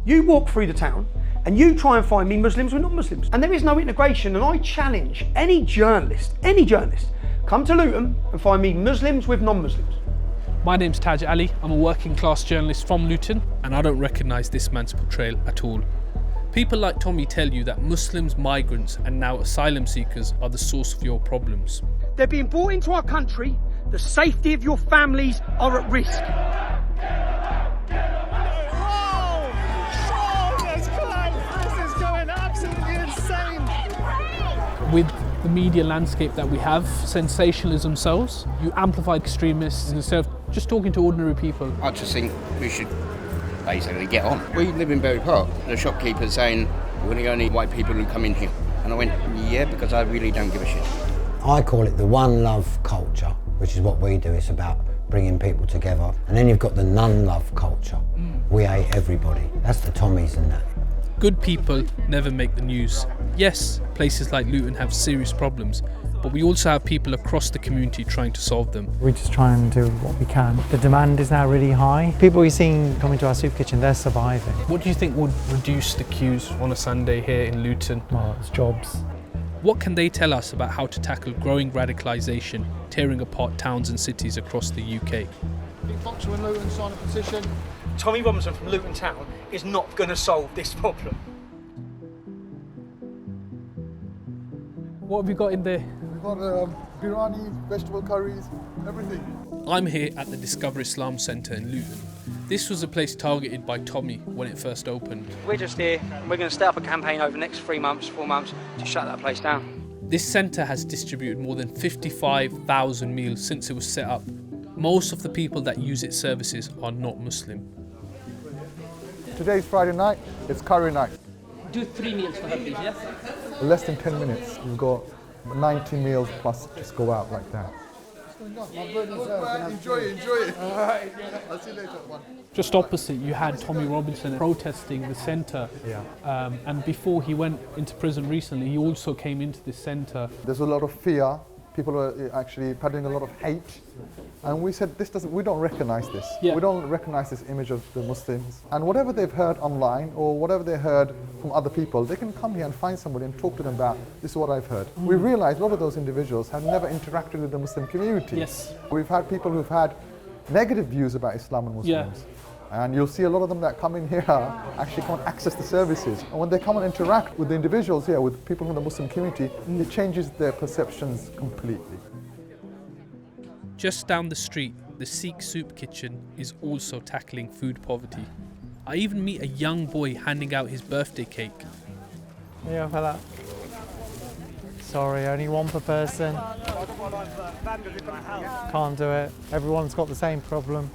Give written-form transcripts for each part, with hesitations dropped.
You walk through the town and you try and find me Muslims with non-Muslims. And there is no integration, and I challenge any journalist, come to Luton and find me Muslims with non-Muslims. My name's Taj Ali, I'm a working class journalist from Luton, and I don't recognise this man's portrayal at all. People like Tommy tell you that Muslims, migrants and now asylum seekers are the source of your problems. They're being brought into our country, the safety of your families are at risk. With the media landscape that we have, sensationalism sells. You amplify extremists instead of just talking to ordinary people. I just think we should basically get on. We live in Berry Park. The shopkeeper's saying, we're the only white people who come in here. And I went, yeah, because I really don't give a shit. I call it the one love culture, which is what we do. It's about bringing people together. And then you've got the none love culture. We hate everybody. That's the Tommies and that. Good people never make the news. Yes, places like Luton have serious problems, but we also have people across the community trying to solve them. We just try and do what we can. The demand is now really high. People we've seen coming to our soup kitchen, they're surviving. What do you think would reduce the queues on a Sunday here in Luton? Well, it's jobs. What can they tell us about how to tackle growing radicalisation, tearing apart towns and cities across the UK? Boxer in Luton sign a petition. Tommy Robinson from Luton Town is not going to solve this problem. What have you got in there? We've got biryani, vegetable curries, everything. I'm here at the Discover Islam Centre in Luton. This was a place targeted by Tommy when it first opened. We're just here, and we're going to start up a campaign over the next 3 months, 4 months, to shut that place down. This centre has distributed more than 55,000 meals since it was set up. Most of the people that use its services are not Muslim. Today's Friday night, it's curry night. Do 3 meals for her, please, yes? Less than 10 minutes, we've got 90 meals plus just go out like that. Enjoy it. I'll see you later. Just opposite, you had Tommy Robinson protesting the centre. And before he went into prison recently, he also came into this centre. There's a lot of fear. People are actually peddling a lot of hate. And we said, we don't recognise this. Yeah. We don't recognise this image of the Muslims. And whatever they've heard online or whatever they heard from other people, they can come here and find somebody and talk to them about, this is what I've heard. We realise a lot of those individuals have never interacted with the Muslim community. Yes. We've had people who've had negative views about Islam and Muslims. Yeah. And you'll see a lot of them that come in here actually can't access the services. And when they come and interact with the individuals here, with people from the Muslim community, it changes their perceptions completely. Just down the street, the Sikh Soup Kitchen is also tackling food poverty. I even meet a young boy handing out his birthday cake. Yeah, fella. Sorry, only one per person. Can't do it. Everyone's got the same problem.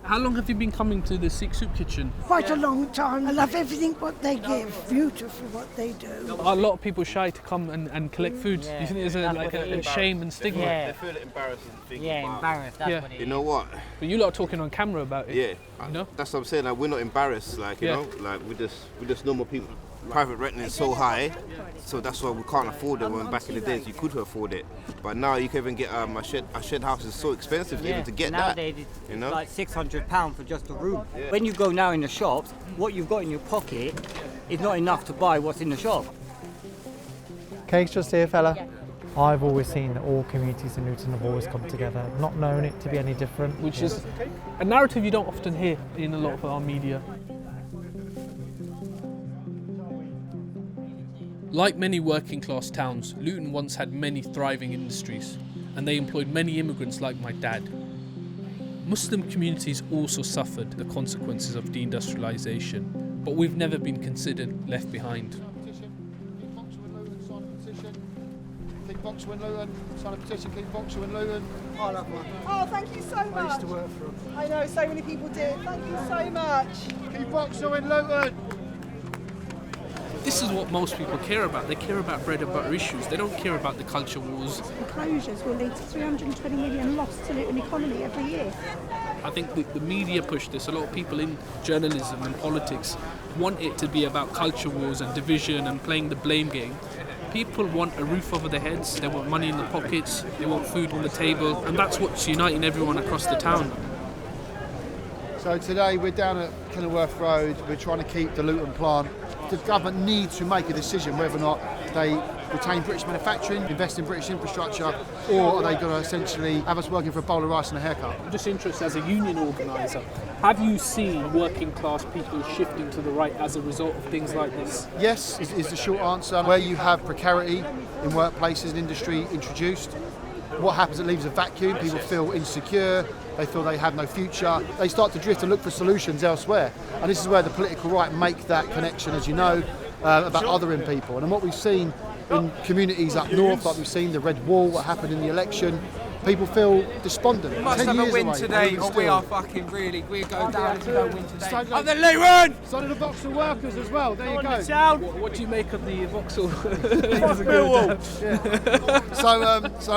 How long have you been coming to the Sikh Soup Kitchen? Quite a long time. I love everything what they give. Beautiful what they do. Are a lot of people shy to come and collect food? Do you think there's a shame and stigma? Yeah. They feel embarrassing. Embarrassed. That's what it is. You know what? But you lot are talking on camera about it. Yeah. You know? That's what I'm saying. Like, we're not embarrassed. Like, you know, like we're just normal people. Private renting is so high, so that's why we can't afford it. When back in the days you could afford it, but now you can even get a shed house is so expensive even to get nowadays that. It's you know, like £600 for just a room. Yeah. When you go now in the shops, what you've got in your pocket is not enough to buy what's in the shop. Cake's just here, fella. I've always seen that all communities in Luton have always come together, not known it to be any different. Which is a narrative you don't often hear in a lot of our media. Like many working class towns, Luton once had many thriving industries, and they employed many immigrants like my dad. Muslim communities also suffered the consequences of deindustrialisation, but we've never been considered left behind. Keep Boxer in Luton, sign a petition, keep Boxer in Luton. I love one. Oh, thank you so much. I used to work for them. I know, so many people did. Thank you so much. Keep Boxer in Luton. This is what most people care about. They care about bread and butter issues. They don't care about the culture wars. The closures will lead to 320 million loss to Luton economy every year. I think the media push this. A lot of people in journalism and politics want it to be about culture wars and division and playing the blame game. People want a roof over their heads, they want money in their pockets, they want food on the table, and that's what's uniting everyone across the town. So today we're down at Kenilworth Road, we're trying to keep the Luton plant. The government needs to make a decision whether or not they retain British manufacturing, invest in British infrastructure, or are they going to essentially have us working for a bowl of rice and a haircut? I'm just interested, as a union organiser, have you seen working class people shifting to the right as a result of things like this? Yes, is the short answer. Where you have precarity in workplaces and industry introduced, what happens? It leaves a vacuum, people feel insecure, they feel they have no future, they start to drift and look for solutions elsewhere. And this is where the political right make that connection, as you know, about othering people. And what we've seen in communities up north, like we've seen the Red Wall, what happened in the election, people feel despondent. We must have a win today, or we are fucking really, we go down if we don't win today. Up the Luton! So do the Vauxhall workers as well, there you go. What do you make of the Vauxhall?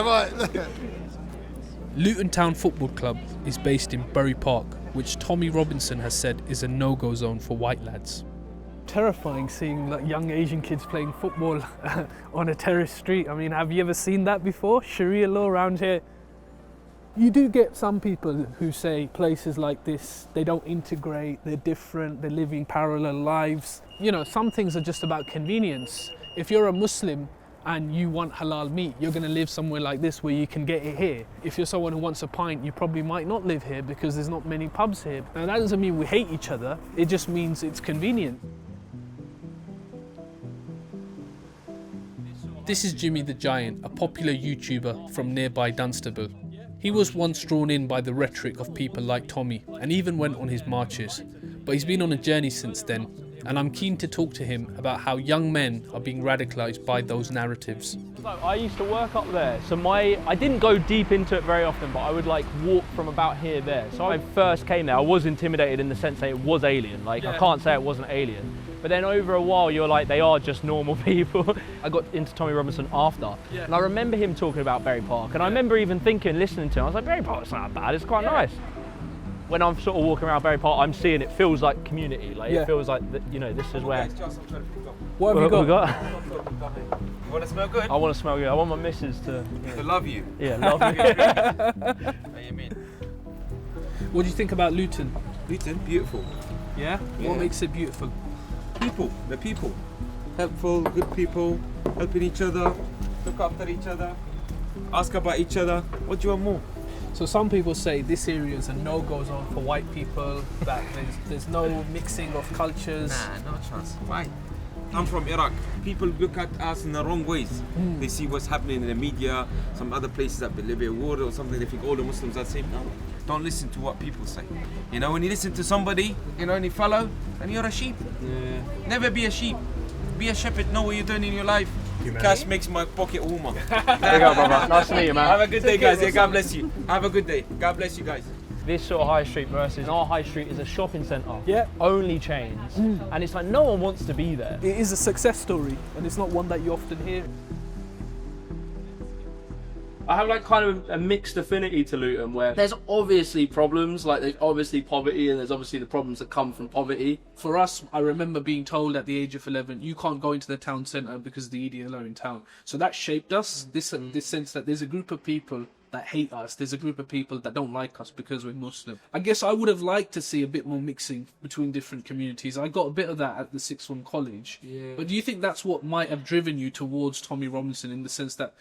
Right. Luton Town Football Club is based in Bury Park, which Tommy Robinson has said is a no-go zone for white lads. Terrifying seeing like young Asian kids playing football on a terrace street. I mean, have you ever seen that before? Sharia law around here. You do get some people who say places like this, they don't integrate, they're different, they're living parallel lives. You know, some things are just about convenience. If you're a Muslim and you want halal meat, you're going to live somewhere like this where you can get it here. If you're someone who wants a pint, you probably might not live here because there's not many pubs here. Now that doesn't mean we hate each other, it just means it's convenient. This is Jimmy the Giant, a popular YouTuber from nearby Dunstable. He was once drawn in by the rhetoric of people like Tommy and even went on his marches. But he's been on a journey since then, and I'm keen to talk to him about how young men are being radicalised by those narratives. So I used to work up there, so I didn't go deep into it very often, but I would like walk from about here there. So when I first came there, I was intimidated in the sense that it was alien. Like, I can't say it wasn't alien. But then over a while, you're like, they are just normal people. I got into Tommy Robinson after, and I remember him talking about Bury Park, and I remember even thinking, listening to him, I was like, Bury Park's not bad, it's quite nice. When I'm sort of walking around Bury Park, I'm seeing it feels like community. Like it feels like, you know, this is where. What have you got? You want to smell good? I want to smell good. I want my missus to. To love you. Yeah, love you. What do you mean? What do you think about Luton? Luton, beautiful. Yeah? What makes it beautiful? People, the people. Helpful, good people, helping each other, look after each other, ask about each other. What do you want more? So some people say this area is a no-go zone for white people, that there's no mixing of cultures. Nah, no chance. Why? I'm from Iraq. People look at us in the wrong ways. They see what's happening in the media, some other places that Libya war or something, they think all the Muslims are the same. No, don't listen to what people say. You know, when you listen to somebody, you know, and you follow, then you're a sheep. Yeah. Never be a sheep. Be a shepherd, know what you're doing in your life. Cash makes my pocket warmer. There you go, brother. Nice to meet you, man. Have a good day, guys. Yeah, God bless you. Have a good day. God bless you guys. This sort of high street versus our high street is a shopping centre. Yeah. Only chains. And it's like no one wants to be there. It is a success story, and it's not one that you often hear. I have like kind of a mixed affinity to Luton, where there's obviously problems, like there's obviously poverty and there's obviously the problems that come from poverty. For us, I remember being told at the age of 11, you can't go into the town centre because the EDL are in town. So that shaped us, this sense that there's a group of people that hate us, there's a group of people that don't like us because we're Muslim. I guess I would have liked to see a bit more mixing between different communities. I got a bit of that at the Sixth Form College. Yeah. But do you think that's what might have driven you towards Tommy Robinson, in the sense that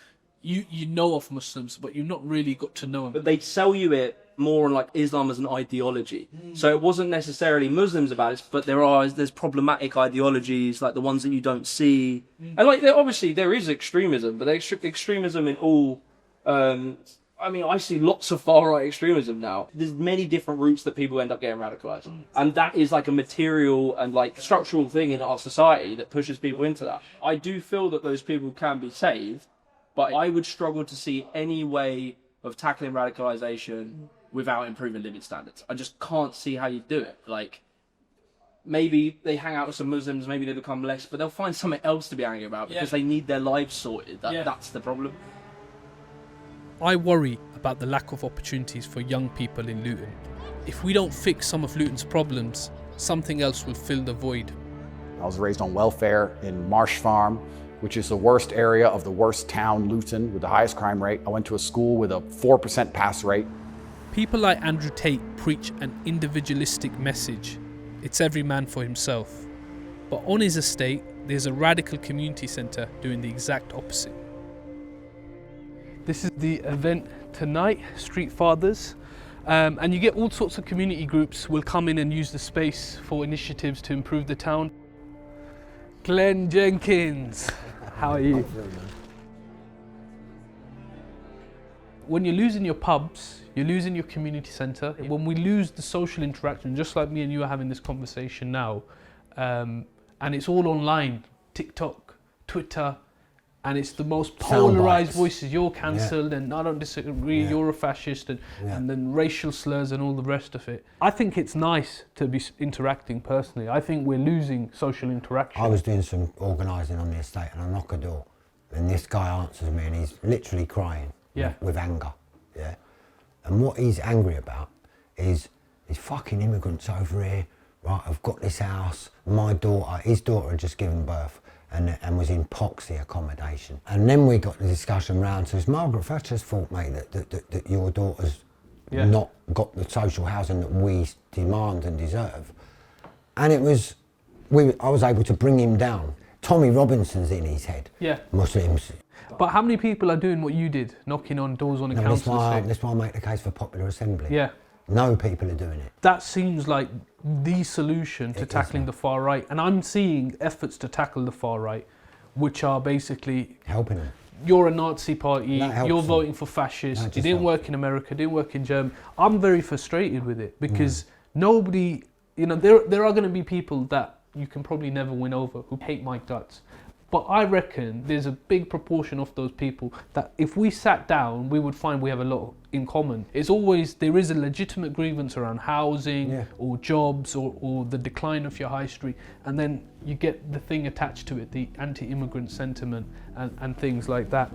you know of Muslims, but you've not really got to know them? But they'd sell you it more on like Islam as an ideology. So it wasn't necessarily Muslims about it, but there's problematic ideologies, like the ones that you don't see. And like obviously there is extremism, but there's extremism in all. I mean, I see lots of far-right extremism now. There's many different routes that people end up getting radicalised. And that is like a material and like structural thing in our society that pushes people into that. I do feel that those people can be saved, but I would struggle to see any way of tackling radicalisation without improving living standards. I just can't see how you do it. Like, maybe they hang out with some Muslims, maybe they become less, but they'll find something else to be angry about because they need their lives sorted. That's the problem. I worry about the lack of opportunities for young people in Luton. If we don't fix some of Luton's problems, something else will fill the void. I was raised on welfare in Marsh Farm, which is the worst area of the worst town, Luton, with the highest crime rate. I went to a school with a 4% pass rate. People like Andrew Tate preach an individualistic message. It's every man for himself. But on his estate, there's a radical community centre doing the exact opposite. This is the event tonight, Street Fathers. And you get all sorts of community groups will come in and use the space for initiatives to improve the town. Glenn Jenkins, how are you? When you're losing your pubs, you're losing your community centre. When we lose the social interaction, just like me and you are having this conversation now, and it's all online, TikTok, Twitter, and it's the most polarised voices. You're cancelled, and I don't disagree, you're a fascist, and then racial slurs and all the rest of it. I think it's nice to be interacting personally. I think we're losing social interaction. I was doing some organising on the estate and I knock a door and this guy answers me and he's literally crying with anger. Yeah. And what he's angry about is these fucking immigrants over here, right? I've got this house, his daughter had just given birth and was in poxy accommodation. And then we got the discussion round, so it's Margaret Thatcher's fault, mate, that your daughter's not got the social housing that we demand and deserve. And I was able to bring him down. Tommy Robinson's in his head. Yeah. Muslims. But how many people are doing what you did, knocking on doors on a council estate? That's why I make the case for popular assembly. Yeah. No people are doing it. That seems like the solution to tackling the far right. And I'm seeing efforts to tackle the far right, which are basically helping them. You're a Nazi party, you're voting for fascists, it didn't work in America, it didn't work in Germany. I'm very frustrated with it because nobody, there are going to be people that you can probably never win over who hate my guts. But I reckon there's a big proportion of those people that if we sat down, we would find we have a lot in common. It's always, there is a legitimate grievance around housing or jobs or the decline of your high street. And then you get the thing attached to it, the anti-immigrant sentiment and things like that.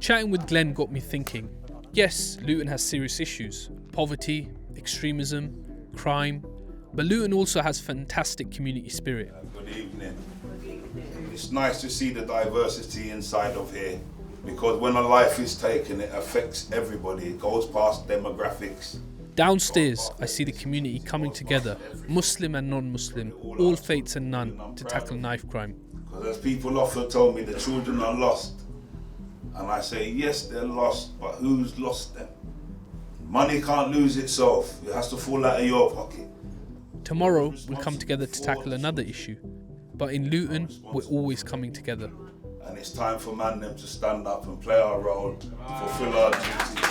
Chatting with Glenn got me thinking. Yes, Luton has serious issues. Poverty, extremism, crime. But Luton also has fantastic community spirit. Good evening. It's nice to see the diversity inside of here because when a life is taken, it affects everybody. It goes past demographics. Downstairs, I see the community coming together, Muslim and non-Muslim, all faiths and none, to tackle knife crime. Because as people often tell me, the children are lost. And I say, yes, they're lost, but who's lost them? Money can't lose itself. It has to fall out of your pocket. Tomorrow, we'll come together to tackle another issue. But in Luton, we're always coming together. And it's time for man them to stand up and play our role, fulfill our duty.